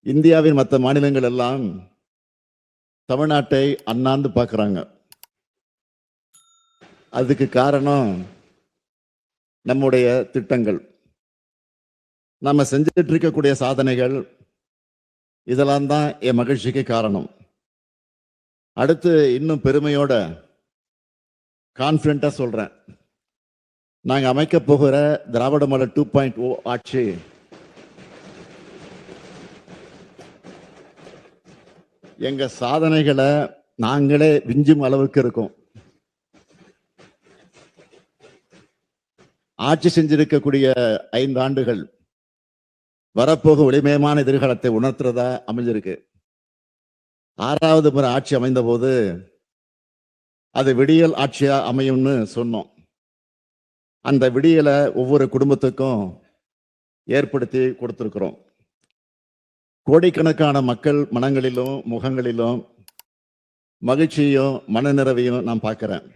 இந்தியாவின் மற்ற மாநிலங்கள் எல்லாம் தமிழ்நாட்டை அண்ணாந்து பார்க்குறாங்க. அதுக்கு காரணம் நம்முடைய திட்டங்கள், நம்ம செஞ்சுட்டு இருக்கக்கூடிய சாதனைகள், இதெல்லாம் தான் என் மகிழ்ச்சிக்கு காரணம். அடுத்து இன்னும் பெருமையோட கான்ஃபிடண்டா சொல்றேன், நாங்கள் அமைக்க போகிற திராவிட மாடல் 2.0 ஆட்சி எங்க சாதனைகளை நாங்களே விஞ்சும் அளவுக்கு இருக்கும். ஆட்சி செஞ்சிருக்கக்கூடிய 5 ஆண்டுகள் வரப்போக ஒளிமயமான எதிர்காலத்தை உணர்த்துறதா அமைஞ்சிருக்கு. 6வது முறை ஆட்சி அமைந்த போது அது விடியல் ஆட்சியா அமையும்னு சொன்னோம். அந்த விடியலை ஒவ்வொரு குடும்பத்துக்கும் ஏற்படுத்தி கொடுத்திருக்கிறோம். கோடிக்கணக்கான மக்கள் மனங்களிலும் முகங்களிலும் மகிழ்ச்சியும் மனநிறைவையும் நான் பார்க்கிறேன்.